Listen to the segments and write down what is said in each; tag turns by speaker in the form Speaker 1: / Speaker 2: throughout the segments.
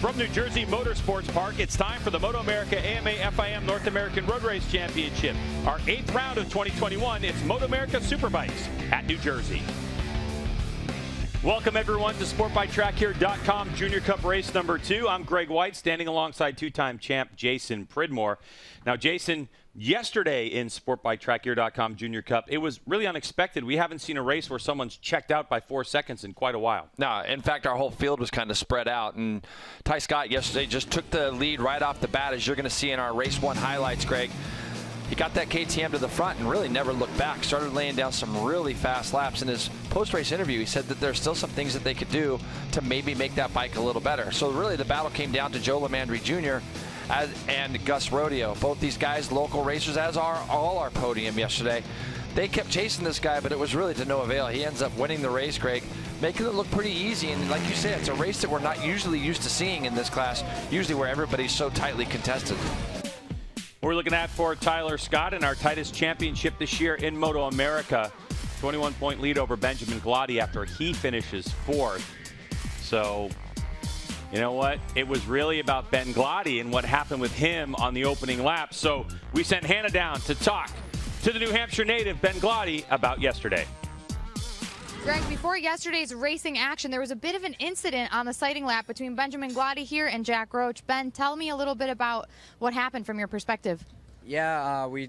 Speaker 1: From New Jersey Motorsports Park, it's time for the MotoAmerica AMA FIM North American Road Race Championship. Our 8th round of 2021, it's MotoAmerica Superbikes at New Jersey. Welcome everyone to SportbikeTrackGear.com Junior Cup race number 2. I'm Greg White, standing alongside two-time champ Jason Pridmore. Now Jason, yesterday in SportbikeTrackGear.com Junior Cup, it was really unexpected. We haven't seen a race where someone's checked out by 4 seconds in quite a while.
Speaker 2: No, in fact, our whole field was kind of spread out, and Ty Scott yesterday just took the lead right off the bat, as you're going to see in our Race 1 highlights, Greg. He got that KTM to the front and really never looked back, started laying down some really fast laps. In his post-race interview, he said that there's still some things that they could do to maybe make that bike a little better. So really the battle came down to Joe Lamandry Jr. and Gus Rodeo. Both these guys, local racers, as are all our podium yesterday. They kept chasing this guy, but it was really to no avail. He ends up winning the race, Greg, making it look pretty easy. And like you said, it's a race that we're not usually used to seeing in this class, usually where everybody's so tightly contested.
Speaker 1: We're looking at for Tyler Scott in our tightest championship this year in MotoAmerica. 21-point lead over Benjamin Gloddy after he finishes 4th. So, you know what? It was really about Ben Gloddy and what happened with him on the opening lap. So we sent Hannah down to talk to the New Hampshire native, Ben Gloddy, about yesterday.
Speaker 3: Greg, before yesterday's racing action, there was a bit of an incident on the sighting lap between Benjamin Gloddy here and Jack Roach. Ben, tell me a little bit about what happened from your perspective.
Speaker 4: Yeah, we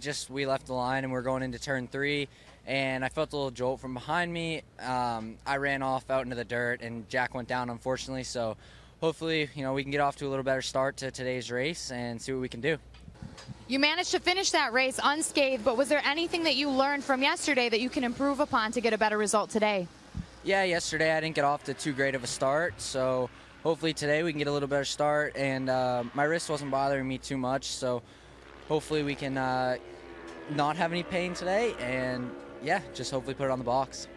Speaker 4: left the line and we're going into turn 3, and I felt a little jolt from behind me. I ran off out into the dirt, and Jack went down, unfortunately. So hopefully, we can get off to a little better start to today's race and see what we can do.
Speaker 3: You managed to finish that race unscathed, but was there anything that you learned from yesterday that you can improve upon to get a better result today?
Speaker 4: Yeah, yesterday I didn't get off to too great of a start, so hopefully today we can get a little better start. And my wrist wasn't bothering me too much, so hopefully we can not have any pain today, and yeah, just hopefully put it on the box.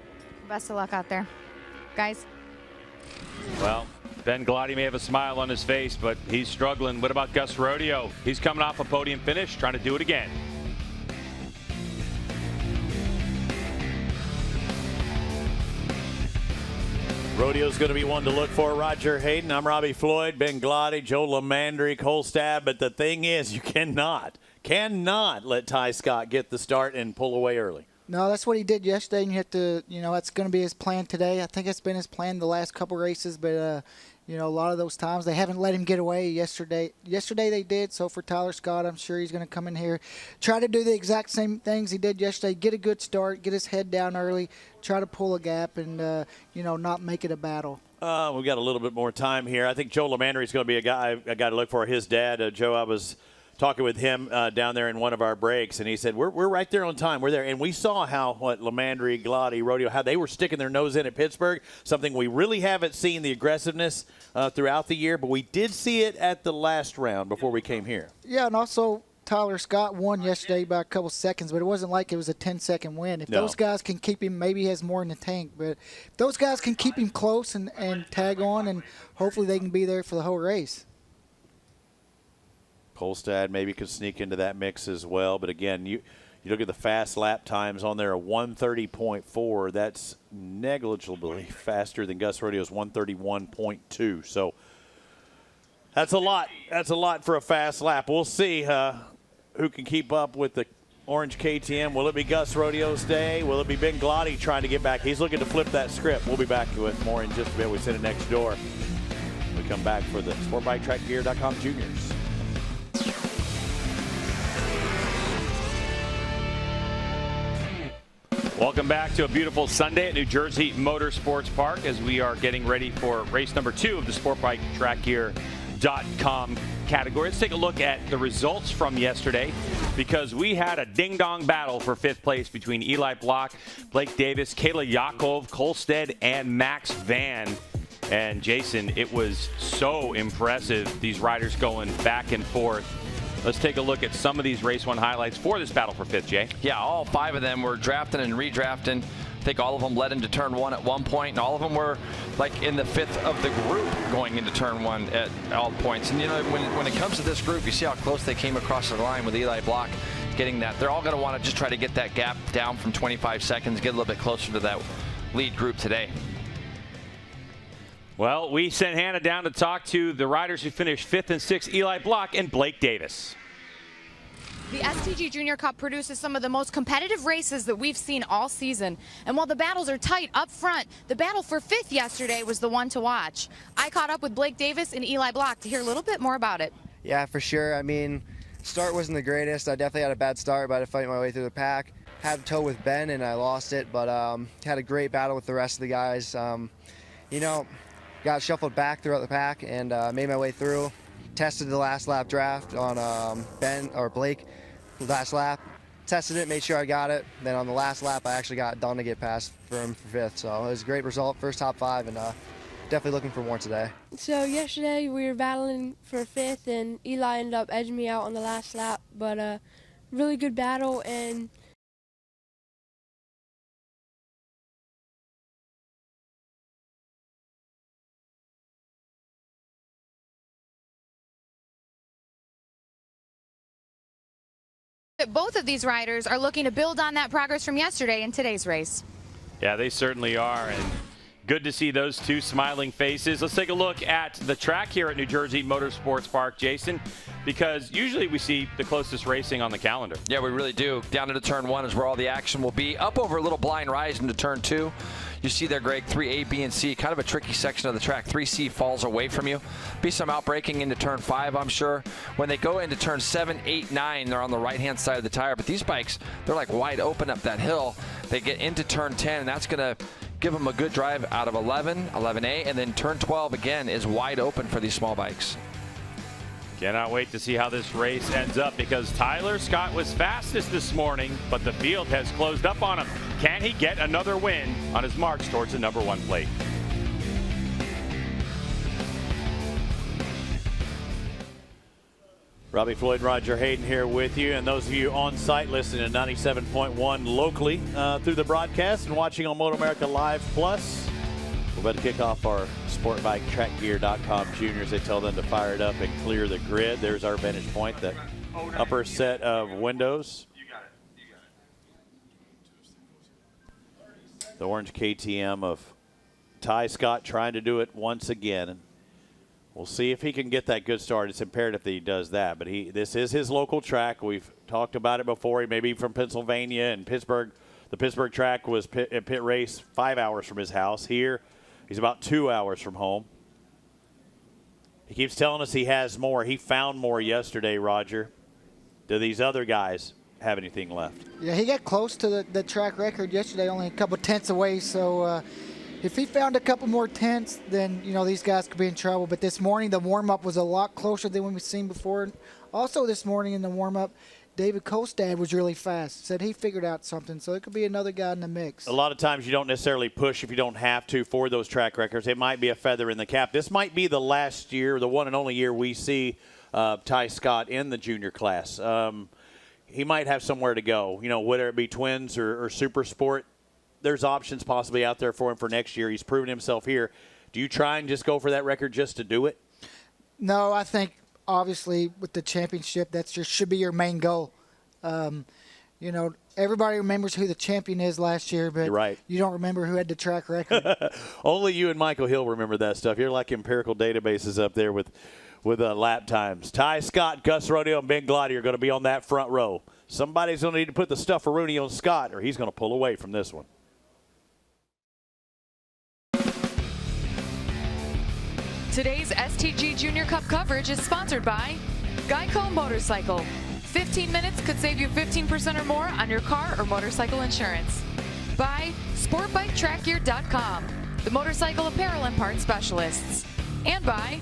Speaker 3: Best of luck out there, guys.
Speaker 1: Well, Ben Gloddy may have a smile on his face, but he's struggling. What about Gus Rodeo? He's coming off a podium finish, trying to do it again.
Speaker 5: Rodeo's going to be one to look for. Roger Hayden, I'm Robbie Floyd, Ben Gloddy, Joe Lamandry, Cole Stab. But the thing is, you cannot let Ty Scott get the start and pull away early.
Speaker 6: No, that's what he did yesterday, and you have to, that's going to be his plan today. I think it's been his plan the last couple races, but, a lot of those times they haven't let him get away. Yesterday they did, so for Tyler Scott, I'm sure he's going to come in here, try to do the exact same things he did yesterday, get a good start, get his head down early, try to pull a gap, and, not make it a battle.
Speaker 5: We've got a little bit more time here. I think Joe Lamandry is going to be a guy to look for. His dad, Joe, I was talking with him down there in one of our breaks, and he said, we're right there on time. We're there. And we saw how Lamandry, Gloddy, Rodeo, how they were sticking their nose in at Pittsburgh, something we really haven't seen, the aggressiveness throughout the year, but we did see it at the last round before we came here.
Speaker 6: Yeah, and also Tyler Scott won yesterday by a couple seconds, but it wasn't like it was a 10-second win. If those guys can keep him, maybe he has more in the tank, but if those guys can keep him close and tag on, and hopefully they can be there for the whole race.
Speaker 5: Kolstad maybe could sneak into that mix as well. But again, you look at the fast lap times on there, a 1:30.4. That's negligibly faster than Gus Rodeo's 1:31.2. So that's a lot. That's a lot for a fast lap. We'll see who can keep up with the orange KTM. Will it be Gus Rodeo's day? Will it be Ben Gloddy trying to get back? He's looking to flip that script. We'll be back with more in just a bit. We send it next door. We come back for the SportbikeTrackGear.com Juniors.
Speaker 1: Welcome back to a beautiful Sunday at New Jersey Motorsports Park as we are getting ready for race number 2 of the SportbikeTrackGear.com category. Let's take a look at the results from yesterday, because we had a ding-dong battle for 5th place between Eli Block, Blake Davis, Kayla Yakov, Kolstad, and Max Van. And Jason, it was so impressive, these riders going back and forth. Let's take a look at some of these Race 1 highlights for this battle for 5th, Jay.
Speaker 2: Yeah, all 5 of them were drafting and redrafting. I think all of them led into turn 1 at one point, and all of them were like in the 5th of the group going into turn 1 at all points. And when it comes to this group, you see how close they came across the line with Eli Block getting that. They're all going to want to just try to get that gap down from 25 seconds, get a little bit closer to that lead group today.
Speaker 1: Well, we sent Hannah down to talk to the riders who finished 5th and 6th, Eli Block and Blake Davis.
Speaker 3: The STG Junior Cup produces some of the most competitive races that we've seen all season. And while the battles are tight up front, the battle for 5th yesterday was the one to watch. I caught up with Blake Davis and Eli Block to hear a little bit more about it.
Speaker 7: Yeah, for sure. I mean, start wasn't the greatest. I definitely had a bad start, but I had to fight my way through the pack. Had a tow with Ben, and I lost it, but had a great battle with the rest of the guys. You know, got shuffled back throughout the pack and made my way through. Tested the last lap draft on Ben or Blake, last lap. Tested it, made sure I got it. Then on the last lap, I actually got done to get past for him for 5th. So it was a great result, first top 5, and definitely looking for more today.
Speaker 8: So yesterday we were battling for 5th, and Eli ended up edging me out on the last lap. But really good battle, and
Speaker 3: Both of these riders are looking to build on that progress from yesterday in today's race.
Speaker 1: Yeah, they certainly are, and good to see those two smiling faces. Let's take a look at the track here at New Jersey Motorsports Park, Jason, because usually we see the closest racing on the calendar.
Speaker 2: Yeah, we really do. Down into turn 1 is where all the action will be. Up over a little blind rise into turn 2. You see there, Greg, 3A, B, and C, kind of a tricky section of the track. 3C falls away from you. Be some outbraking into turn 5, I'm sure. When they go into turn 7, 8, 9, they're on the right-hand side of the tire. But these bikes, they're like wide open up that hill. They get into turn 10, and that's going to give them a good drive out of 11, 11A, and then turn 12 again is wide open for these small bikes.
Speaker 1: Cannot wait to see how this race ends up, because Tyler Scott was fastest this morning, but the field has closed up on him. Can he get another win on his march towards the #1 plate?
Speaker 5: Robbie Floyd, Roger Hayden here with you, and those of you on site listening to 97.1 locally through the broadcast and watching on MotoAmerica Live Plus, we're about to kick off our SportbikeTrackGear.com juniors. They tell them to fire it up and clear the grid. There's our vantage point, the upper set of windows. The orange KTM of Ty Scott trying to do it once again. We'll see if he can get that good start. It's imperative that he does that. But this is his local track. We've talked about it before. He may be from Pennsylvania and Pittsburgh. The Pittsburgh track was a pit race 5 hours from his house. Here, he's about 2 hours from home. He keeps telling us he has more. He found more yesterday, Roger. Do these other guys have anything left?
Speaker 6: Yeah, he got close to the track record yesterday, only a couple tenths away. So if he found a couple more tenths, then, you know, these guys could be in trouble. But this morning, the warm-up was a lot closer than we've seen before. Also this morning in the warm-up, David Kostad was really fast. Said he figured out something, so it could be another guy in the mix. A
Speaker 5: lot of times you don't necessarily push if you don't have to for those track records. It might be a feather in the cap. This might be the last year, the one and only year we see Ty Scott in the junior class. He might have somewhere to go, you know, whether it be twins or super sport. There's options possibly out there for him for next year. He's proven himself here. Do you try and just go for that record just to do it?
Speaker 6: No, I think obviously with the championship, that should be your main goal. You know, everybody remembers who the champion is last year, but
Speaker 5: right.
Speaker 6: You don't remember who had the track record.
Speaker 5: Only you and Michael Hill remember that stuff. You're like empirical databases up there with lap times. Ty Scott, Gus Rodeo, and Ben Gloddy are going to be on that front row. Somebody's going to need to put the stufferoonie on Scott, or he's going to pull away from this one.
Speaker 9: Today's STG Junior Cup coverage is sponsored by Geico Motorcycle. 15 minutes could save you 15% or more on your car or motorcycle insurance. By SportbikeTrackGear.com, the motorcycle apparel and parts specialists. And by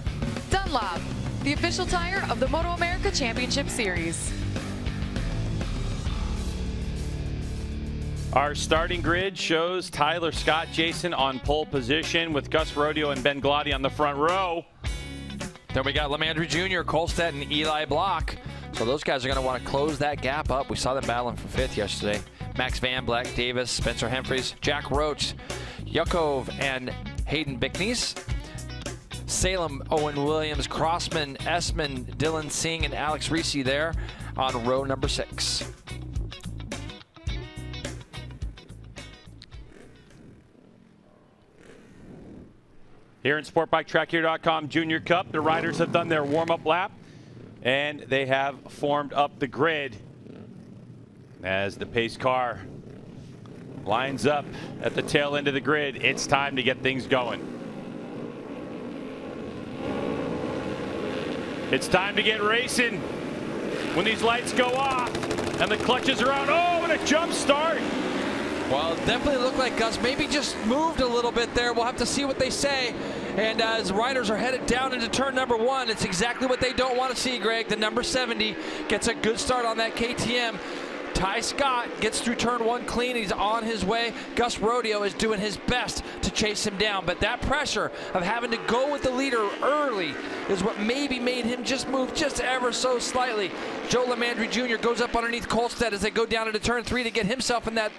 Speaker 9: Dunlop, the official tire of the MotoAmerica Championship Series.
Speaker 1: Our starting grid shows Tyler Scott, Jason on pole position with Gus Rodeo and Ben Gloddy on the front row.
Speaker 2: Then we got Lemandry Jr., Kolstad, and Eli Block. So those guys are going to want to close that gap up. We saw them battling for 5th yesterday. Max Van Black, Davis, Spencer Humphreys, Jack Roach, Yakov, and Hayden Bickneys. Salem, Owen Williams, Crossman, Essman, Dylan Singh, and Alex Reese there on row number 6.
Speaker 1: Here in SportbikeTrackGear.com Junior Cup, the riders have done their warm-up lap, and they have formed up the grid as the pace car lines up at the tail end of the grid. It's time to get things going. It's time to get racing when these lights go off and the clutches are out. Oh, and a jump start.
Speaker 2: Well, it definitely looked like Gus maybe just moved a little bit there. We'll have to see what they say. And as riders are headed down into turn number 1, it's exactly what they don't want to see, Greg. The number 70 gets a good start on that KTM. Ty Scott gets through turn 1 clean. He's on his way. Gus Rodeo is doing his best to chase him down. But that pressure of having to go with the leader early is what maybe made him just move just ever so slightly. Joe LeMandry Jr. goes up underneath Kolstad as they go down into turn 3 to get himself in that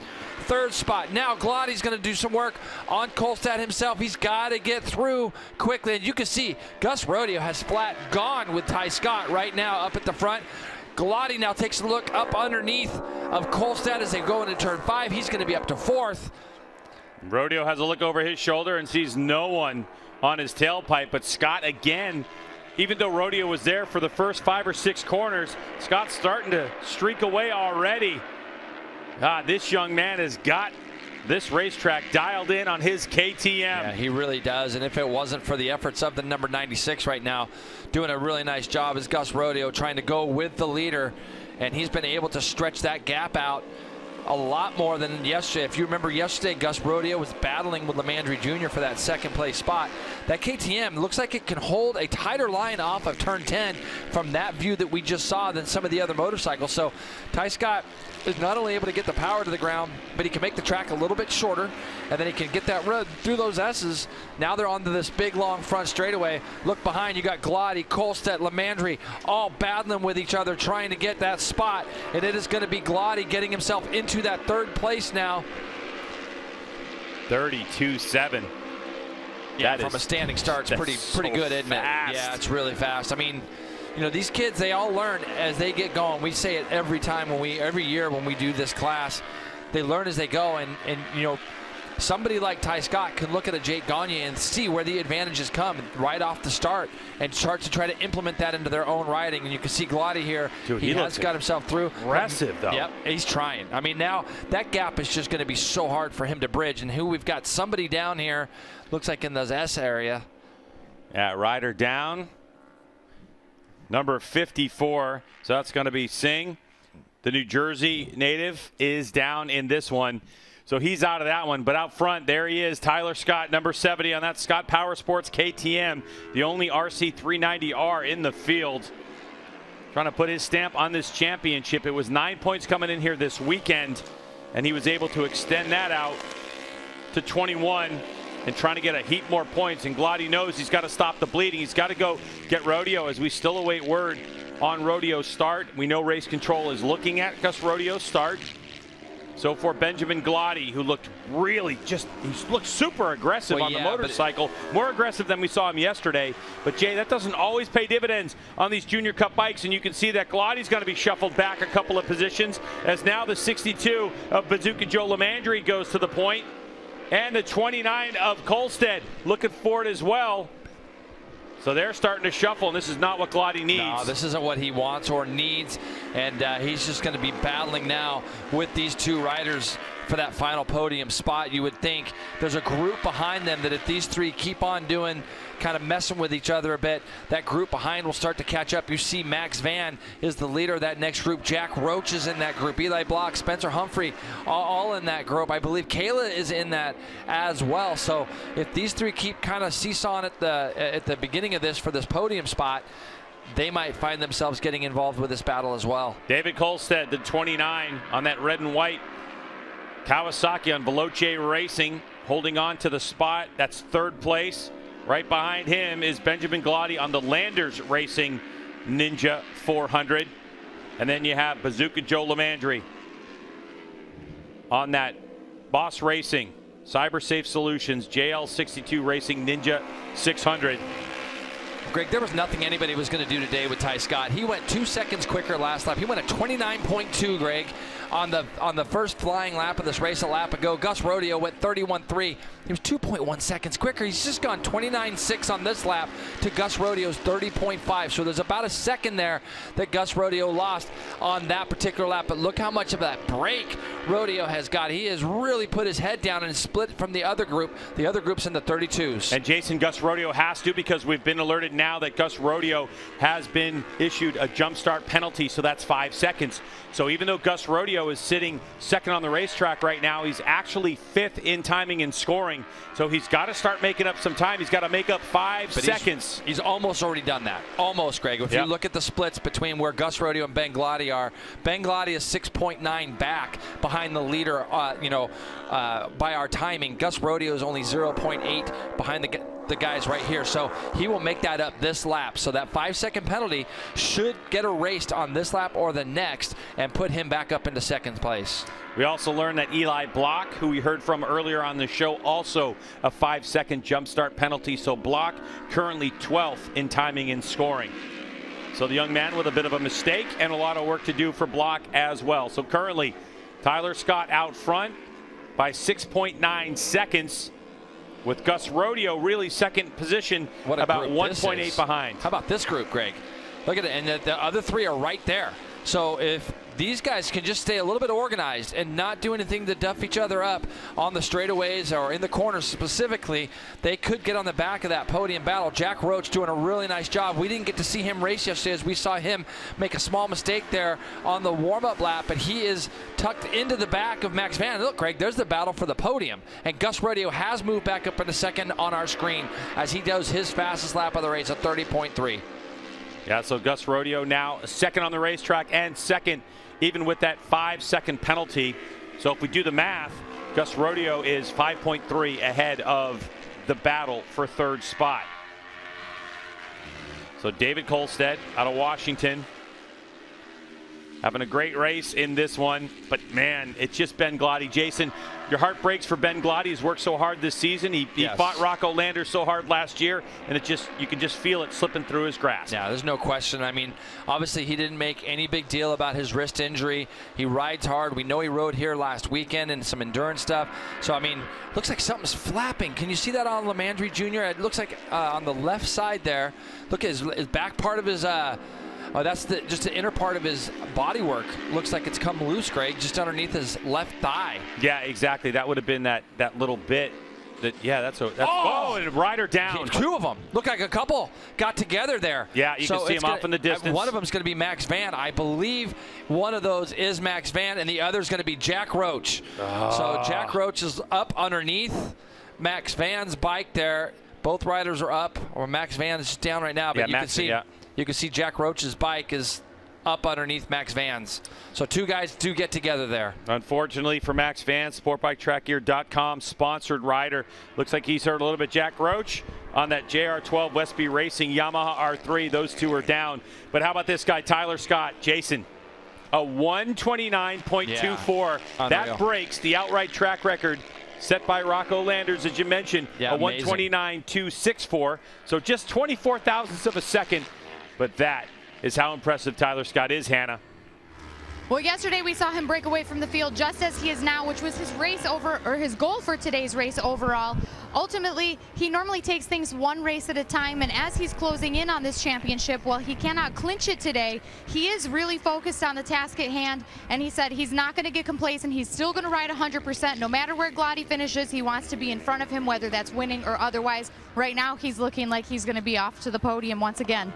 Speaker 2: 3rd spot. Now Gloddy's going to do some work on Kolstad himself. He's got to get through quickly. And you can see Gus Rodeo has flat gone with Ty Scott right now up at the front. Gloddy now takes a look up underneath of Kolstad as they go into turn 5. He's going to be up to 4th.
Speaker 1: Rodeo has a look over his shoulder and sees no one on his tailpipe, but Scott again, even though Rodeo was there for the first 5 or 6 corners, Scott's starting to streak away already. This young man has got this racetrack dialed in on his KTM.
Speaker 2: Yeah, he really does. And if it wasn't for the efforts of the number 96 right now, doing a really nice job is Gus Rodeo trying to go with the leader. And he's been able to stretch that gap out a lot more than yesterday. If you remember yesterday, Gus Rodeo was battling with LeMandry Jr. for that 2nd place spot. That KTM looks like it can hold a tighter line off of turn 10 from that view that we just saw than some of the other motorcycles. So Ty Scott is not only able to get the power to the ground, but he can make the track a little bit shorter, and then he can get that road through those S's. Now they're onto this big, long front straightaway. Look behind, you got Gloddy, Kolstad, LeMandry, all battling with each other, trying to get that spot, and it is going to be Gloddy getting himself into that 3rd place now.
Speaker 1: 32.7.
Speaker 2: Yeah, from a standing start, it's pretty good, isn't it? Yeah, it's really fast. I mean, you know, these kids, they all learn as they get going. We say it every year when we do this class. They learn as they go, and you know, somebody like Ty Scott can look at a Jake Gagne and see where the advantages come right off the start and start to try to implement that into their own riding. And you can see Gloddy here.
Speaker 1: Dude,
Speaker 2: he has got himself through.
Speaker 1: Aggressive, though.
Speaker 2: Yep, he's trying. I mean, now that gap is just going to be so hard for him to bridge. And we've got somebody down here, looks like in the S area.
Speaker 1: Yeah, rider down. Number 54, so that's going to be Singh. The New Jersey native is down in this one. So he's out of that one. But out front, there he is, Tyler Scott, number 70 on that Scott Power Sports KTM, the only RC390R in the field. Trying to put his stamp on this championship. It was 9 points coming in here this weekend, and he was able to extend that out to 21 and trying to get a heap more points. And Gloddy knows he's got to stop the bleeding. He's got to go get Rodeo, as we still await word on Rodeo's start. We know Race Control is looking at Gus Rodeo's start. So for Benjamin Gloddy, who looked really he looked super aggressive on the motorcycle, more aggressive than we saw him yesterday. But Jay, that doesn't always pay dividends on these Junior Cup bikes, and you can see that Gloddy's going to be shuffled back a couple of positions as now the 62 of Bazooka Joe LeMandry goes to the point, and the 29 of Kolstad looking for it as well. So they're starting to shuffle, and this is not what Gloddy needs.
Speaker 2: No, this isn't what he wants or needs, and he's just going to be battling now with these 2 riders for that final podium spot. You would think there's a group behind them that if these 3 keep on doing, kind of messing with each other a bit, that group behind will start to catch up. You see Max Van is the leader of that next group. Jack Roach is in that group. Eli Block, Spencer Humphrey, all in that group. I believe Kayla is in that as well. So if these 3 keep kind of seesawing at the beginning of this for this podium spot, they might find themselves getting involved with this battle as well.
Speaker 1: David Kolstad, the 29 on that red and white Kawasaki on Veloce Racing, holding on to the spot. That's 3rd place. Right behind him is Benjamin Gloddy on the Landers Racing Ninja 400. And then you have Bazooka Joe LeMandry on that Boss Racing CyberSafe Solutions JL62 Racing Ninja 600.
Speaker 2: Greg, there was nothing anybody was going to do today with Ty Scott. He went 2 seconds quicker last lap. He went at 29.2, Greg, on the first flying lap of this race a lap ago. Gus Rodeo went 31.3. He was 2.1 seconds quicker. He's just gone 29.6 on this lap to Gus Rodeo's 30.5. So there's about a second there that Gus Rodeo lost on that particular lap. But look how much of that break Rodeo has got. He has really put his head down and split from the other group. The other group's in the 32s.
Speaker 1: And Jason, Gus Rodeo has to, because we've been alerted now that Gus Rodeo has been issued a jump start penalty, so that's 5 seconds. So even though Gus Rodeo is sitting second on the racetrack right now, he's actually 5th in timing and scoring. So he's got to start making up some time. He's got to make up 5 seconds.
Speaker 2: He's almost already done that. Almost, Greg. If you look at the splits between where Gus Rodeo and Ben Gloddy are, Ben Gloddy is 6.9 back behind the leader, by our timing. Gus Rodeo is only 0.8 behind the guys right here. So he will make that up this lap. So that 5-second penalty should get erased on this lap or the next and put him back up into second place.
Speaker 1: We also learned that Eli Block, who we heard from earlier on the show, also a 5-second jump start penalty. So Block currently 12th in timing and scoring. So the young man with a bit of a mistake and a lot of work to do for Block as well. So currently Tyler Scott out front by 6.9 seconds, with Gus Rodeo really second position, about 1.8 behind.
Speaker 2: How about this group, Greg? Look at it, and the other three are right there. So if these guys can just stay a little bit organized and not do anything to duff each other up on the straightaways or in the corners specifically, they could get on the back of that podium battle. Jack Roach doing a really nice job. We didn't get to see him race yesterday, as we saw him make a small mistake there on the warm-up lap, but he is tucked into the back of Max Van. Look, Greg, there's the battle for the podium, and Gus Rodeo has moved back up into second on our screen as he does his fastest lap of the race at 30.3.
Speaker 1: Yeah, so Gus Rodeo now second on the racetrack and second even with that 5-second penalty. So if we do the math, Gus Rodeo is 5.3 ahead of the battle for third spot. So David Kolstad out of Washington having a great race in this one, but man, it's just Ben Gloddy. Jason, your heart breaks for Ben Gloddy. He's worked so hard this season. He fought Rocco Landers so hard last year, and you can just feel it slipping through his grasp.
Speaker 2: Yeah, there's no question. I mean, obviously he didn't make any big deal about his wrist injury. He rides hard. We know he rode here last weekend and some endurance stuff. So, I mean, looks like something's flapping. Can you see that on Lamandry Jr.? It looks like on the left side there. Look at his back part of his that's just the inner part of his bodywork. Looks like it's come loose, Greg, just underneath his left thigh.
Speaker 1: Yeah, exactly. That would have been that little bit. And rider down.
Speaker 2: Two of them. Look like a couple got together there.
Speaker 1: Yeah, you can see him off in the distance.
Speaker 2: One of them is going to be Max Van. I believe one of those is Max Van, and the other is going to be Jack Roach. So Jack Roach is up underneath Max Van's bike there. Both riders are up, or Max Van is just down right now, but you can see Jack Roach's bike is up underneath Max Van's. So two guys do get together there.
Speaker 1: Unfortunately for Max Van, SportbikeTrackGear.com sponsored rider. Looks like he's hurt a little bit. Jack Roach on that JR12 Westby Racing Yamaha R3. Those two are down. But how about this guy, Tyler Scott? Jason, a 129.24. That breaks the outright track record set by Rocco Landers, as you mentioned, a 129.264. So just 24 thousandths of a second. But that is how impressive Tyler Scott is, Hannah.
Speaker 3: Well, yesterday we saw him break away from the field just as he is now, which was his his goal for today's race overall. Ultimately, he normally takes things one race at a time, and as he's closing in on this championship, while he cannot clinch it today, he is really focused on the task at hand, and he said he's not going to get complacent. He's still going to ride 100%. No matter where Gloddy finishes, he wants to be in front of him, whether that's winning or otherwise. Right now, he's looking like he's going to be off to the podium once again.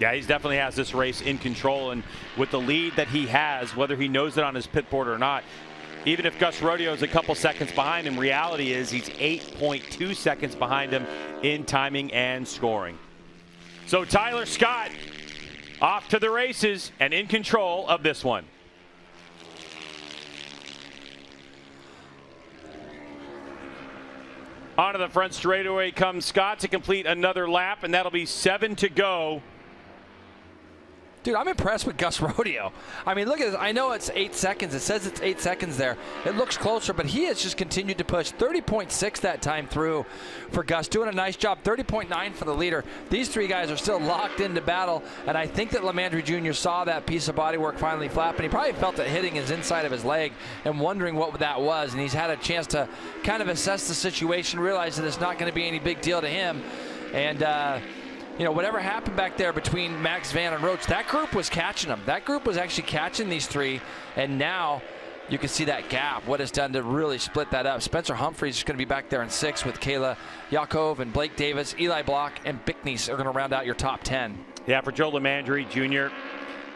Speaker 1: Yeah, he definitely has this race in control, and with the lead that he has, whether he knows it on his pit board or not, even if Gus Rodeo is a couple seconds behind him, reality is he's 8.2 seconds behind him in timing and scoring. So Tyler Scott off to the races and in control of this one. Onto the front straightaway comes Scott to complete another lap, and that'll be 7 to go
Speaker 2: Dude, I'm impressed with Gus Rodeo. I mean, look at this. I know it's 8 seconds. It says it's 8 seconds there. It looks closer, but he has just continued to push. 30.6 that time through for Gus. Doing a nice job. 30.9 for the leader. These three guys are still locked into battle, and I think that LeMandry Jr. saw that piece of bodywork finally flap, and he probably felt it hitting his inside of his leg and wondering what that was, and he's had a chance to kind of assess the situation, realize that it's not going to be any big deal to him, and you know, whatever happened back there between Max Van and Roach, that group was catching them. That group was actually catching these three, and now you can see that gap, what it's done to really split that up. Spencer Humphreys is going to be back there in 6 with Kayla Yakov and Blake Davis. Eli Block and Bickney's are going to round out your top 10.
Speaker 1: Yeah, for Joe LeMandry Jr.,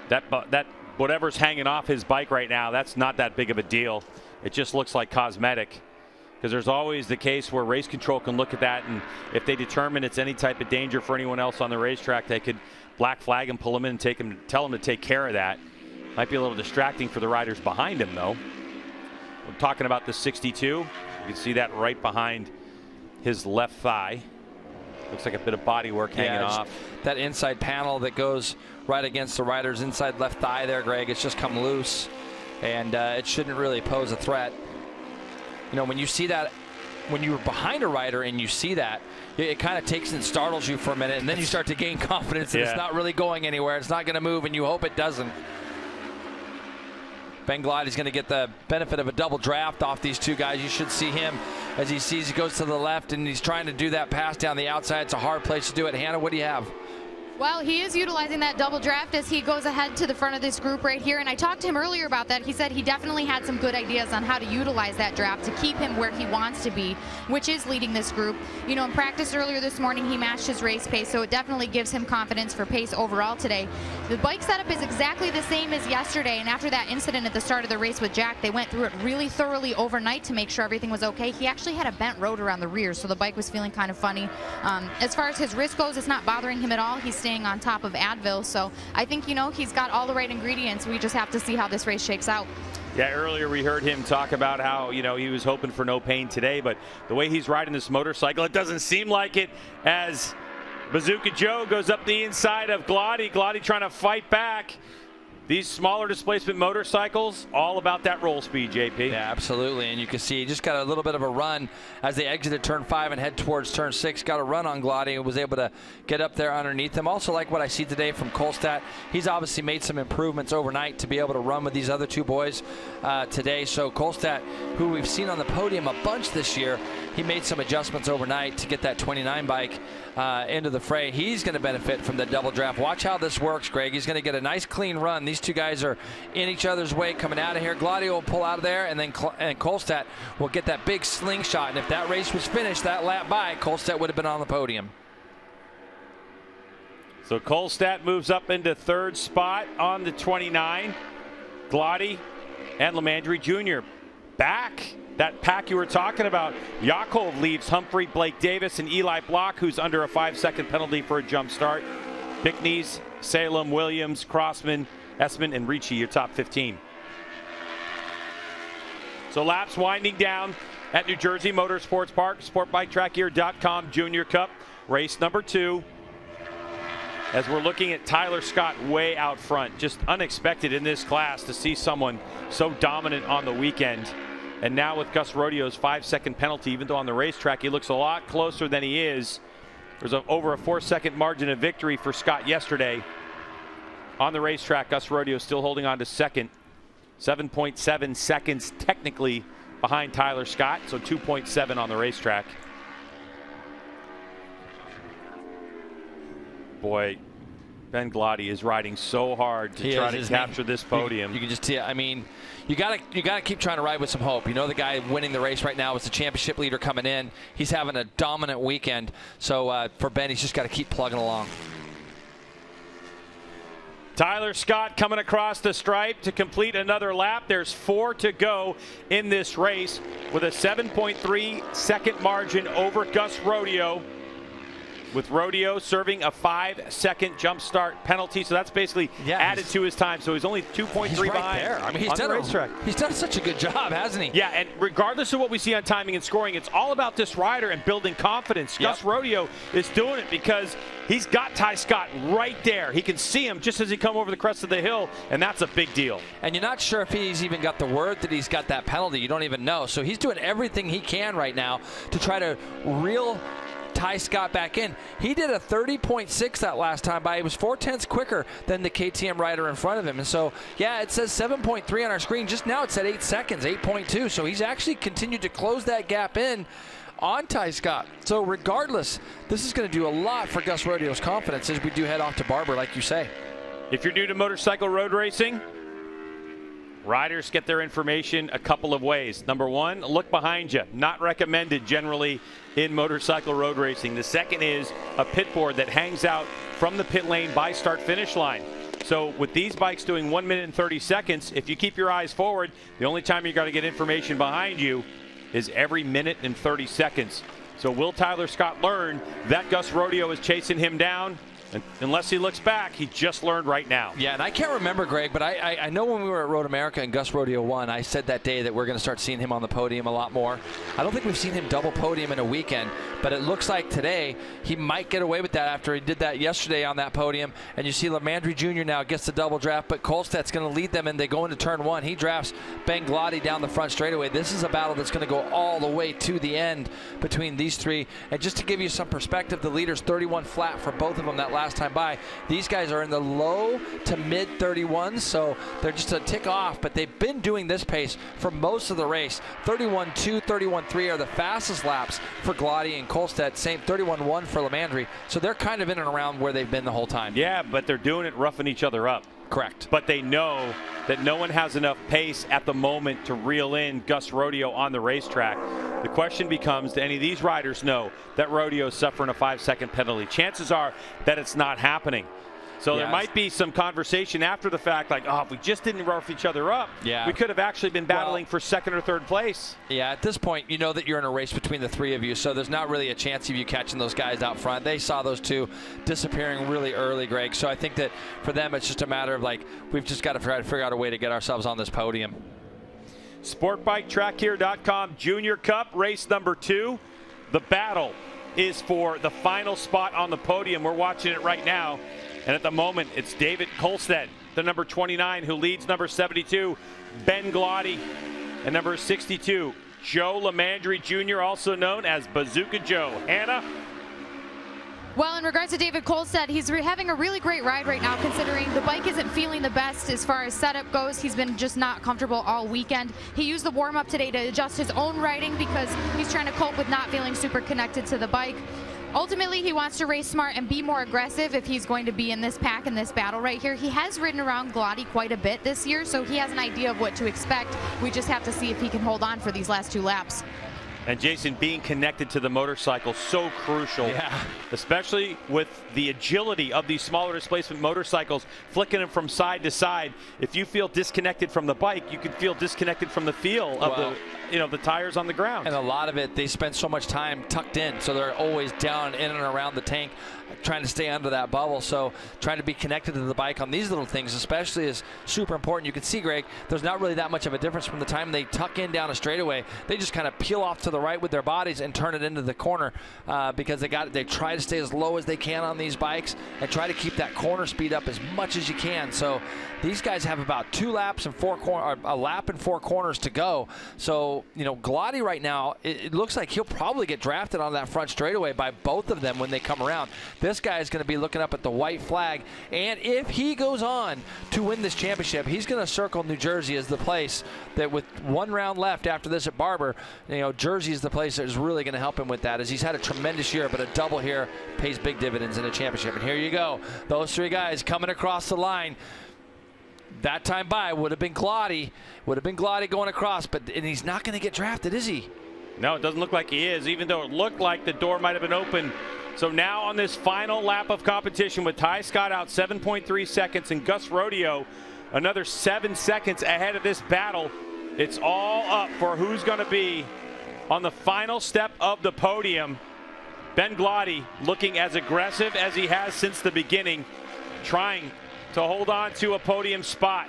Speaker 1: that whatever's hanging off his bike right now, that's not that big of a deal. It just looks like cosmetic. Because there's always the case where race control can look at that, and if they determine it's any type of danger for anyone else on the racetrack, they could black flag him, pull him in, and tell him to take care of that. Might be a little distracting for the riders behind him, though. We're talking about the 62. You can see that right behind his left thigh. Looks like a bit of body work hanging off.
Speaker 2: That inside panel that goes right against the rider's inside left thigh there, Greg, it's just come loose, and it shouldn't really pose a threat. You know, when you see that, when you're behind a rider and you see that, it kind of takes and startles you for a minute, and then you start to gain confidence that it's not really going anywhere. It's not going to move, and you hope it doesn't. Ben Gloddy's going to get the benefit of a double draft off these two guys. You should see him as he sees he goes to the left, and he's trying to do that pass down the outside. It's a hard place to do it. Hannah, what do you have?
Speaker 3: Well, he is utilizing that double draft as he goes ahead to the front of this group right here. And I talked to him earlier about that. He said he definitely had some good ideas on how to utilize that draft to keep him where he wants to be, which is leading this group. You know, in practice earlier this morning, he matched his race pace, so it definitely gives him confidence for pace overall today. The bike setup is exactly the same as yesterday. And after that incident at the start of the race with Jack, they went through it really thoroughly overnight to make sure everything was okay. He actually had a bent rotor on the rear, so the bike was feeling kind of funny. As far as his wrist goes, it's not bothering him at all. He's staying on top of Advil, so I think, you know, he's got all the right ingredients. We just have to see how this race shakes out.
Speaker 1: Yeah, earlier we heard him talk about how, you know, he was hoping for no pain today, but the way he's riding this motorcycle, it doesn't seem like it, as Bazooka Joe goes up the inside of Gloddy. Gloddy trying to fight back. These smaller displacement motorcycles, all about that roll speed, JP.
Speaker 2: Yeah, absolutely. And you can see he just got a little bit of a run as they exited turn 5 and head towards turn 6. Got a run on Gloddy and was able to get up there underneath him. Also like what I see today from Kolstad. He's obviously made some improvements overnight to be able to run with these other two boys today. So Kolstad, who we've seen on the podium a bunch this year, he made some adjustments overnight to get that 29 bike into the fray. He's going to benefit from the double draft. Watch how this works, Greg. He's going to get a nice clean run. These two guys are in each other's way coming out of here. Gloddy will pull out of there, and then Kolstad will get that big slingshot. And if that race was finished that lap by, Kolstad would have been on the podium.
Speaker 1: So Kolstad moves up into third spot on the 29. Gloddy and LeMandry Jr. back. That pack you were talking about. Yakov leaves Humphrey, Blake Davis, and Eli Block, who's under a 5-second penalty for a jump start. Bickneys, Salem, Williams, Crossman, Essman, and Ricci, your top 15. So laps winding down at New Jersey Motorsports Park. SportbikeTrackGear.com Junior Cup, race number 2. As we're looking at Tyler Scott way out front. Just unexpected in this class to see someone so dominant on the weekend. And now with Gus Rodeo's 5-second penalty, even though on the racetrack he looks a lot closer than he is. There's over a 4-second margin of victory for Scott yesterday. On the racetrack, Gus Rodeo still holding on to second. 7.7 seconds technically behind Tyler Scott, so 2.7 on the racetrack. Boy, Ben Gloddy is riding so hard to try to capture this podium.
Speaker 2: You can just see, I mean, you gotta keep trying to ride with some hope. You know, the guy winning the race right now is the championship leader coming in. He's having a dominant weekend. So for Ben, he's just got to keep plugging along.
Speaker 1: Tyler Scott coming across the stripe to complete another lap. There's 4 to go in this race with a 7.3 second margin over Gus Rodeo. with Rodeo serving a 5-second jump start penalty. So that's basically added to his time. So he's only 2.3
Speaker 2: right
Speaker 1: behind
Speaker 2: there. I mean,
Speaker 1: on the racetrack.
Speaker 2: He's done such a good job, hasn't he?
Speaker 1: Yeah, and regardless of what we see on timing and scoring, it's all about this rider and building confidence. Gus Rodeo is doing it because he's got Ty Scott right there. He can see him just as he come over the crest of the hill, and that's a big deal.
Speaker 2: And you're not sure if he's even got the word that he's got that penalty. You don't even know. So he's doing everything he can right now to try to reel Ty Scott back in. He did a 30.6 that last time by. He was 0.4 quicker than the KTM rider in front of him. And so, yeah, it says 7.3 on our screen. Just now it said 8 seconds, 8.2. So he's actually continued to close that gap in on Ty Scott. So regardless, this is going to do a lot for Gus Rodeo's confidence as we do head off to Barber, like you say.
Speaker 1: If you're new to motorcycle road racing, riders get their information a couple of ways. Number one, look behind you. Not recommended generally in motorcycle road racing. The second is a pit board that hangs out from the pit lane by start-finish line. So with these bikes doing 1 minute and 30 seconds, if you keep your eyes forward, the only time you got to get information behind you is every minute and 30 seconds. So will Tyler Scott learn that Gus Rodeo is chasing him down? And unless he looks back, he just learned right now.
Speaker 2: Yeah, and I can't remember, Greg, but I know when we were at MotoAmerica and Gus Rodeo won, I said that day that we're going to start seeing him on the podium a lot more. I don't think we've seen him double podium in a weekend, but it looks like today he might get away with that after he did that yesterday on that podium. And you see Lamandry Jr. now gets the double draft, but Kolstadt's going to lead them, and they go into turn one. He drafts Ben Gloddy down the front straightaway. This is a battle that's going to go all the way to the end between these three. And just to give you some perspective, the leaders 31 flat for both of them that last time by. These guys are in the low to mid 31s, so they're just a tick off, but they've been doing this pace for most of the race. 31.2, 31.3 are the fastest laps for Gloddy and Kolstaddt, same 31.1 for Lamandry, so they're kind of in and around where they've been the whole time.
Speaker 1: Yeah, but they're doing it roughing each other up.
Speaker 2: Correct.
Speaker 1: But they know that no one has enough pace at the moment to reel in Gus Rodeo on the racetrack. The question becomes, do any of these riders know that Rodeo is suffering a 5-second penalty? Chances are that it's not happening. So there might be some conversation after the fact, like, oh, if we just didn't rough each other up, we could have actually been battling for second or third place.
Speaker 2: Yeah, at this point, you know that you're in a race between the three of you, so there's not really a chance of you catching those guys out front. They saw those two disappearing really early, Greg. So I think that for them, it's just a matter of, like, we've just got to try to figure out a way to get ourselves on this podium.
Speaker 1: SportbikeTrackGear.com Junior Cup, race number 2. The battle is for the final spot on the podium. We're watching it right now. And at the moment, it's David Kolstaddt, the number 29, who leads number 72, Ben Gloddy, and number 62, Joe Lamandry Jr., also known as Bazooka Joe. Hannah?
Speaker 3: Well, in regards to David Kolstaddt, he's having a really great ride right now, considering the bike isn't feeling the best as far as setup goes. He's been just not comfortable all weekend. He used the warm-up today to adjust his own riding because he's trying to cope with not feeling super connected to the bike. Ultimately, he wants to race smart and be more aggressive if he's going to be in this pack, in this battle right here. He has ridden around Gloddy quite a bit this year, so he has an idea of what to expect. We just have to see if he can hold on for these last 2 laps.
Speaker 1: And Jason, being connected to the motorcycle, so crucial, especially with the agility of these smaller displacement motorcycles, flicking them from side to side. If you feel disconnected from the bike, you could feel disconnected from the feel of the tires on the ground.
Speaker 2: And a lot of it, they spend so much time tucked in, so they're always down in and around the tank, trying to stay under that bubble. So trying to be connected to the bike on these little things especially is super important. You can see, Greg, there's not really that much of a difference from the time they tuck in down a straightaway. They just kind of peel off to the right with their bodies and turn it into the corner because they try to stay as low as they can on these bikes and try to keep that corner speed up as much as you can. So these guys have about 2 laps and 4 a lap and 4 corners to go. So, you know, Gloddy right now, it looks like he'll probably get drafted on that front straightaway by both of them when they come around. This guy is going to be looking up at the white flag, and if he goes on to win this championship, he's going to circle New Jersey as the place that, with 1 round left after this at Barber, you know, Jersey is the place that is really going to help him with that, as he's had a tremendous year, but a double here pays big dividends in a championship. And here you go, those 3 guys coming across the line. That time by would have been Gloddy going across, and he's not going to get drafted, is he?
Speaker 1: No, it doesn't look like he is, even though it looked like the door might have been open. So now on this final lap of competition with Ty Scott out 7.3 seconds and Gus Rodeo another 7 seconds ahead of this battle, it's all up for who's going to be on the final step of the podium. Ben Gloddy looking as aggressive as he has since the beginning, trying to hold on to a podium spot.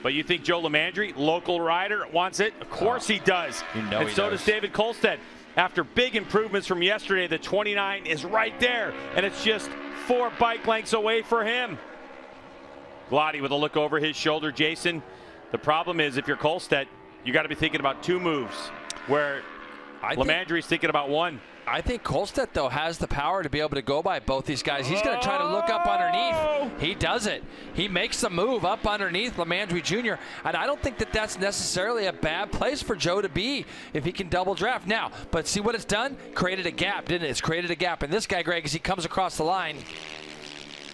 Speaker 1: But you think Joe Lamandry, local rider, wants it? Of course he does. And so does David Kolstad. After big improvements from yesterday, the 29 is right there, and it's just 4 bike lengths away for him. Gloddy with a look over his shoulder. Jason, the problem is if you're Kolstad, you got to be thinking about 2 moves, where Lamandry's thinking about 1.
Speaker 2: I think Kolstad, though, has the power to be able to go by both these guys. He's going to try to look up underneath. He does it. He makes the move up underneath Lamandry Jr., and I don't think that that's necessarily a bad place for Joe to be if he can double draft. Now, but see what it's done? Created a gap, didn't it? It's created a gap. And this guy, Greg, as he comes across the line,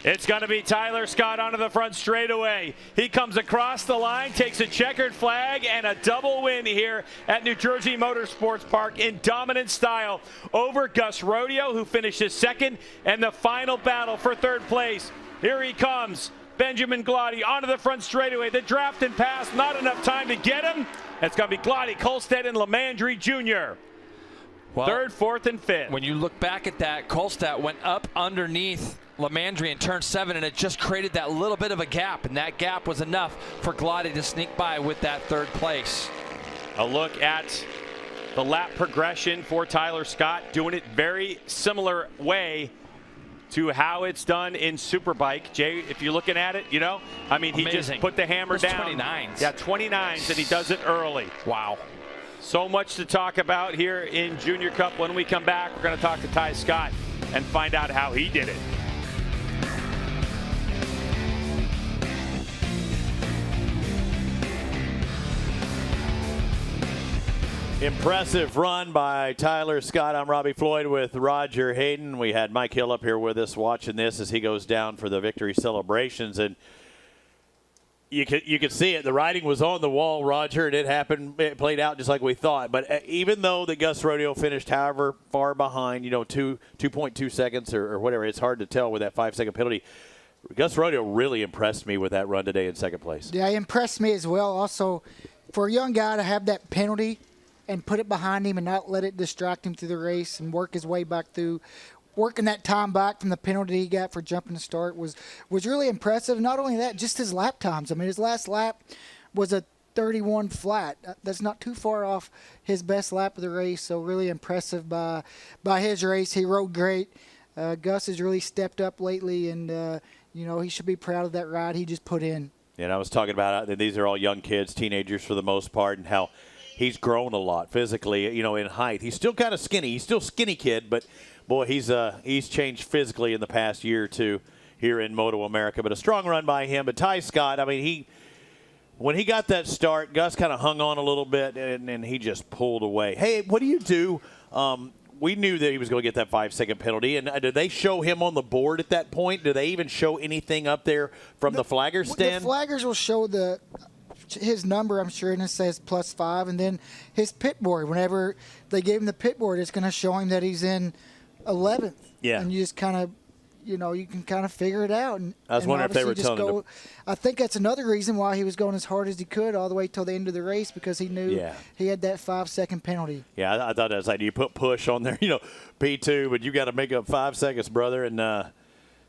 Speaker 1: it's going to be Tyler Scott onto the front straightaway. He comes across the line, takes a checkered flag, and a double win here at New Jersey Motorsports Park in dominant style over Gus Rodeo, who finishes second, and the final battle for 3rd place. Here he comes, Benjamin Gloddy onto the front straightaway. The draft and pass, not enough time to get him. It's going to be Gloddy, Kolstad, and Lamandry Jr.
Speaker 2: Well,
Speaker 1: 3rd, 4th, and 5th.
Speaker 2: When you look back at that, Kolstad went up underneath Lamandry in turn 7, and it just created that little bit of a gap, and that gap was enough for Gloddy to sneak by with that 3rd place.
Speaker 1: A look at the lap progression for Tyler Scott, doing it very similar way to how it's done in Superbike. Jay, if you're looking at it, you know, I mean, he just put the hammer down.
Speaker 2: 29s.
Speaker 1: Yeah, 29s, and he does it early.
Speaker 2: Wow.
Speaker 1: So much to talk about here in Junior Cup. When we come back, we're going to talk to Ty Scott and find out how he did it.
Speaker 5: Impressive run by Tyler Scott. I'm Robbie Floyd with Roger Hayden. We had Mike Hill up here with us watching this as he goes down for the victory celebrations. And you could see it. The writing was on the wall, Roger, and it happened. It played out just like we thought. But even though the Gus Rodeo finished however far behind, 2.2 seconds or whatever, it's hard to tell with that 5-second penalty. Gus Rodeo really impressed me with that run today in 2nd place.
Speaker 6: Yeah, he impressed me as well. Also, for a young guy to have that penalty and put it behind him and not let it distract him through the race and work his way back through, working that time back from the penalty he got for jumping the start was really impressive. Not only that, just his lap times. I mean, his last lap was a 31 flat. That's not too far off his best lap of the race, so really impressive by his race. He rode great. Gus has really stepped up lately, and, he should be proud of that ride he just put in.
Speaker 5: And I was talking about these are all young kids, teenagers for the most part, and how he's grown a lot physically, in height. He's still kind of skinny. He's still a skinny kid, but, boy, he's changed physically in the past year or two here in MotoAmerica. But a strong run by him. But Ty Scott, I mean, when he got that start, Gus kind of hung on a little bit, and he just pulled away. Hey, what do you do? We knew that he was going to get that 5-second penalty. And did they show him on the board at that point? Do they even show anything up there from the flaggers stand?
Speaker 6: The flaggers will show his number, I'm sure, and it says +5, and then his pit board. Whenever they gave him the pit board, it's going to show him that he's in 11th.
Speaker 5: Yeah.
Speaker 6: And you just kind of, you can kind of figure it out. And,
Speaker 5: I was wondering if they were telling him.
Speaker 6: I think that's another reason why he was going as hard as he could all the way till the end of the race, because he knew he had that 5-second penalty.
Speaker 5: Yeah, I thought that was like, you put push on there, P2, but you got to make up 5 seconds, brother. And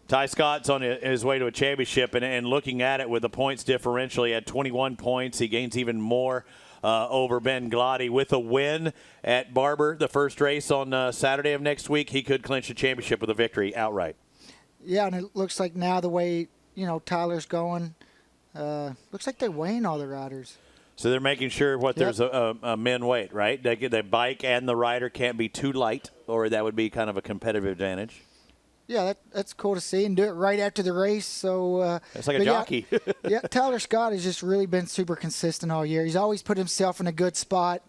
Speaker 5: Ty Scott's on his way to a championship, and looking at it with the points differential, he had 21 points. He gains even more over Ben Gloddy with a win at Barber, the first race on Saturday of next week. He could clinch the championship with a victory outright.
Speaker 6: Yeah, and it looks like now the way, Tyler's going, looks like they're weighing all the riders.
Speaker 5: So they're making sure there's a men weight, right? The bike and the rider can't be too light, or that would be kind of a competitive advantage.
Speaker 6: Yeah, that's cool to see, and do it right after the race. So
Speaker 5: it's like a jockey.
Speaker 6: Yeah, Tyler Scott has just really been super consistent all year. He's always put himself in a good spot.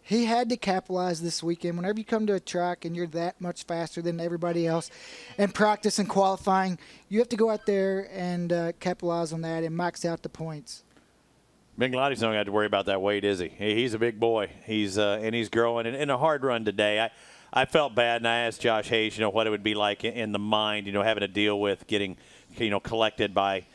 Speaker 6: He had to capitalize this weekend. Whenever you come to a track and you're that much faster than everybody else in practice and qualifying, you have to go out there and capitalize on that and max out the points.
Speaker 5: Ben Gloddy's not going to have to worry about that weight, is he? He's a big boy. He's growing. And in a hard run today, I felt bad, and I asked Josh Hayes, what it would be like in the mind, having to deal with getting, collected by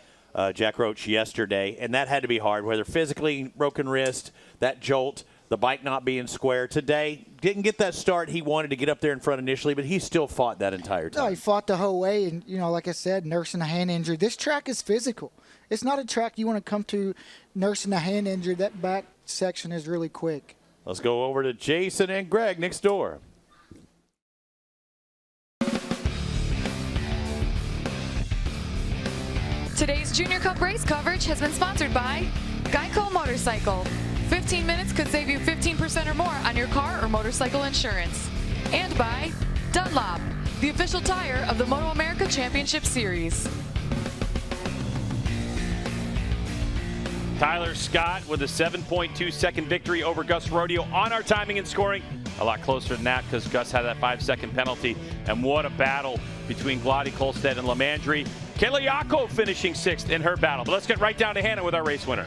Speaker 5: Jack Roach yesterday. And that had to be hard, whether physically, broken wrist, that jolt, the bike not being square. Today, didn't get that start he wanted to get up there in front initially, but he still fought that entire time.
Speaker 6: No, he fought the whole way, and, like I said, nursing a hand injury. This track is physical. It's not a track you want to come to nursing a hand injury. That back section is really quick.
Speaker 5: Let's go over to Jason and Greg next door.
Speaker 9: Today's Junior Cup race coverage has been sponsored by Geico Motorcycle. 15 minutes could save you 15% or more on your car or motorcycle insurance. And by Dunlop, the official tire of the MotoAmerica Championship Series.
Speaker 1: Tyler Scott with a 7.2-second victory over Gus Rodeo on our timing and scoring. A lot closer than that because Gus had that 5-second penalty. And what a battle between Gloddy, Kolstad, and Lamandry. Kayla Yako finishing 6th in her battle. But let's get right down to Hannah with our race winner.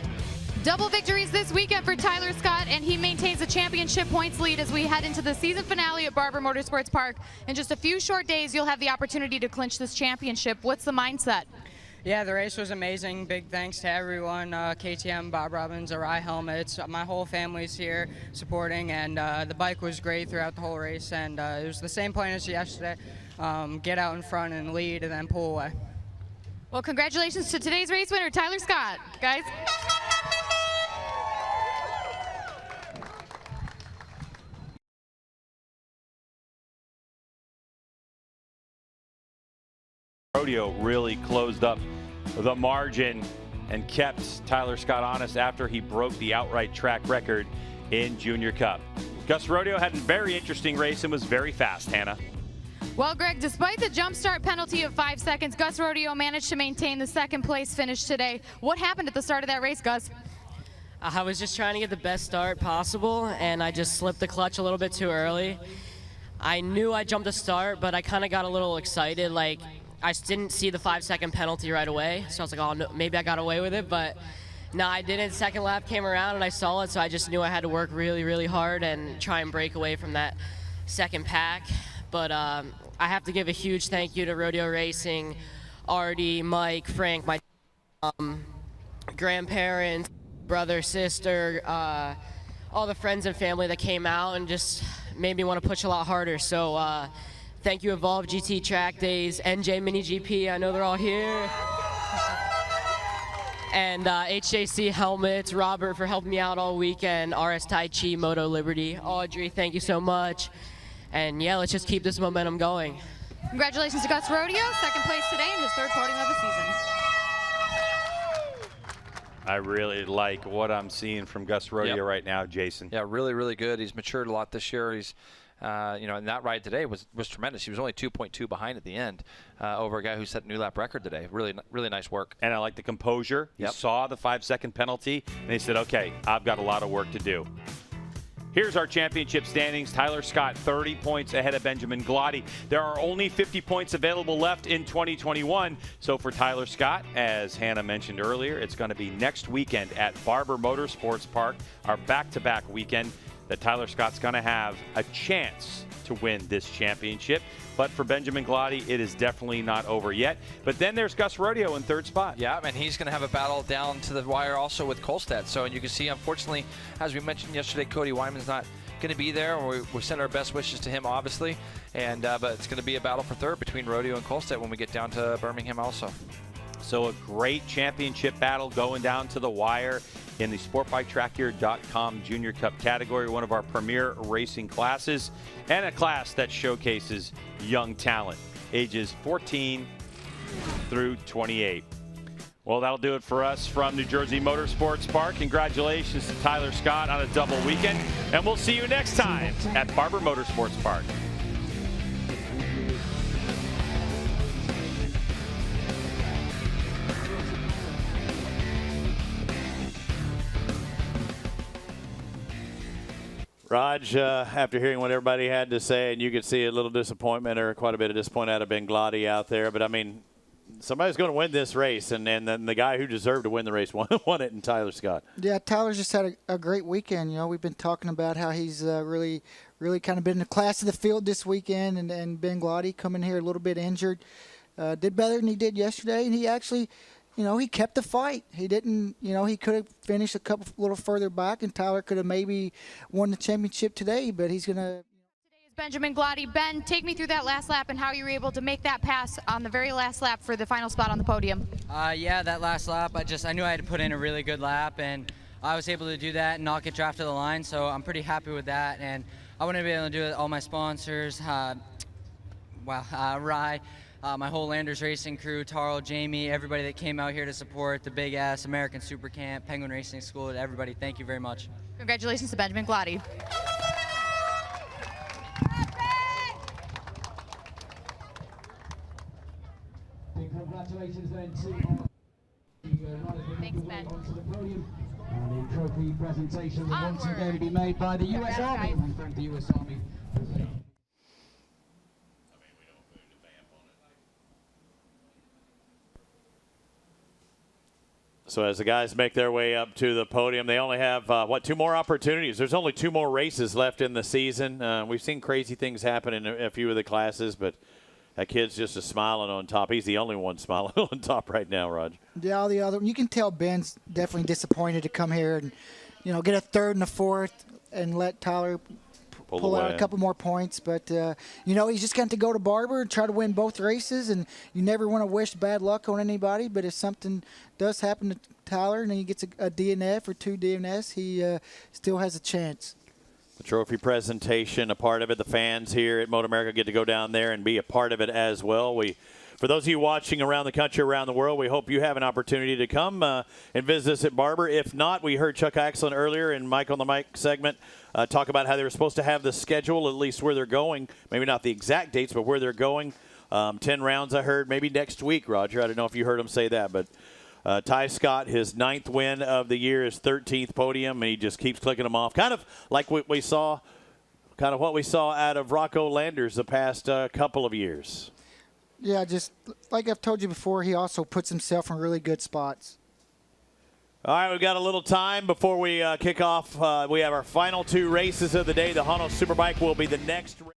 Speaker 3: Double victories this weekend for Tyler Scott, and he maintains the championship points lead as we head into the season finale at Barber Motorsports Park. In just a few short days, you'll have the opportunity to clinch this championship. What's the mindset?
Speaker 4: Yeah, the race was amazing. Big thanks to everyone, KTM, Bob Robbins, Arai Helmets. My whole family's here supporting, and the bike was great throughout the whole race. And it was the same plan as yesterday, get out in front and lead and then pull away.
Speaker 3: Well, congratulations to today's race winner, Tyler Scott. Guys.
Speaker 1: Rodeo really closed up the margin and kept Tyler Scott honest after he broke the outright track record in Junior Cup. Gus Rodeo had a very interesting race and was very fast, Hannah.
Speaker 3: Well, Greg, despite the jump start penalty of 5 seconds, Gus Rodeo managed to maintain the second place finish today. What happened at the start of that race, Gus?
Speaker 10: I was just trying to get the best start possible, and I just slipped the clutch a little bit too early. I knew I jumped the start, but I kind of got a little excited. Like, I didn't see the 5-second penalty right away, so I was like, oh, no, maybe I got away with it, but no, I didn't. Second lap came around, and I saw it, so I just knew I had to work really, really hard and try and break away from that second pack. But I have to give a huge thank you to Rodeo Racing, Artie, Mike, Frank, my grandparents, brother, sister, all the friends and family that came out and just made me want to push a lot harder. So thank you, Evolve GT Track Days, NJ Mini GP, I know they're all here. And HJC Helmets, Robert for helping me out all weekend, RS Tai Chi, Moto Liberty, Audrey, thank you so much. And yeah, let's just keep this momentum going.
Speaker 3: Congratulations to Gus Rodeo, second place today in his third podium of the season.
Speaker 1: I really like what I'm seeing from Gus Rodeo right now, Jason.
Speaker 2: Yeah, really, really good. He's matured a lot this year. He's, and that ride today was tremendous. He was only 2.2 behind at the end over a guy who set a new lap record today. Really, really nice work.
Speaker 1: And I like the composure. He saw the 5-second penalty, and he said, okay, I've got a lot of work to do. Here's our championship standings. Tyler Scott 30 points ahead of Benjamin Gloddy. There are only 50 points available left in 2021. So for Tyler Scott, as Hannah mentioned earlier, it's going to be next weekend at Barber Motorsports Park, our back-to-back weekend, that Tyler Scott's going to have a chance to win this championship. But for Benjamin Gloddy, it is definitely not over yet. But then there's Gus Rodeo in third spot.
Speaker 2: Yeah, and he's going to have a battle down to the wire also with Kolstad. So, and you can see, unfortunately, as we mentioned yesterday, Cody Wyman's not going to be there. We send our best wishes to him, obviously. And but it's going to be a battle for third between Rodeo and Kolstad when we get down to Birmingham also.
Speaker 1: So a great championship battle going down to the wire in the SportbikeTrackGear.com Junior Cup category, one of our premier racing classes, and a class that showcases young talent, ages 14 through 28. Well, that'll do it for us from New Jersey Motorsports Park. Congratulations to Tyler Scott on a double weekend, and we'll see you next time at Barber Motorsports Park.
Speaker 5: Raj, after hearing what everybody had to say, and you could see a little disappointment or quite a bit of disappointment out of Ben Gloddy out there, but I mean, somebody's going to win this race, and then the guy who deserved to win the race won it in Tyler Scott.
Speaker 6: Yeah, Tyler's just had a great weekend. You know, we've been talking about how he's really kind of been the class of the field this weekend, and Ben Gloddy coming here a little bit injured. Did better than he did yesterday, and he actually he kept the fight. He didn't, he could have finished a couple little further back, and Tyler could have maybe won the championship today, but he's going to.
Speaker 3: Today is Benjamin Gloddy. Ben, take me through that last lap and how you were able to make that pass on the very last lap for the final spot on the podium.
Speaker 4: Yeah, that last lap, I knew I had to put in a really good lap, and I was able to do that and not get drafted to the line, so I'm pretty happy with that. And I want to be able to do it with all my sponsors, Rye, my whole Landers Racing crew, Tarl, Jamie, everybody that came out here to support the Big S, American Super Camp, Penguin Racing School, everybody, thank you very much.
Speaker 3: Congratulations to Benjamin Gloddy.
Speaker 11: Congratulations then to
Speaker 3: Thanks, Ben.
Speaker 11: onto the podium. And the trophy presentation will once
Speaker 3: Onward.
Speaker 11: again be made by the U.S.
Speaker 3: Congrats,
Speaker 11: Army.
Speaker 3: guys.
Speaker 11: We thank the U.S. Army.
Speaker 5: So as the guys make their way up to the podium, they only have, 2 more opportunities. There's only 2 more races left in the season. We've seen crazy things happen in a few of the classes, but that kid's just smiling on top. He's the only one smiling on top right now, Raj.
Speaker 6: Yeah, all the other. You can tell Ben's definitely disappointed to come here and, get a third and a fourth and let Tyler pull out a couple more points. But, he's just got to go to Barber and try to win both races. And you never want to wish bad luck on anybody. But if something does happen to Tyler and he gets a DNF or 2 DNFs, he still has a chance.
Speaker 5: The trophy presentation, a part of it. The fans here at MotoAmerica get to go down there and be a part of it as well. For those of you watching around the country, around the world, we hope you have an opportunity to come and visit us at Barber. If not, we heard Chuck Axelson earlier in Mike on the Mic segment talk about how they were supposed to have the schedule, at least where they're going. Maybe not the exact dates, but where they're going. 10 rounds, I heard, maybe next week, Roger. I don't know if you heard him say that, but Ty Scott, his 9th win of the year, his 13th podium, and he just keeps clicking them off. Kind of like what we saw out of Rocco Landers the past couple of years.
Speaker 6: Yeah, just like I've told you before, he also puts himself in really good spots.
Speaker 5: All right, we've got a little time before we kick off. We have our final 2 races of the day. The Hano Superbike will be the next race.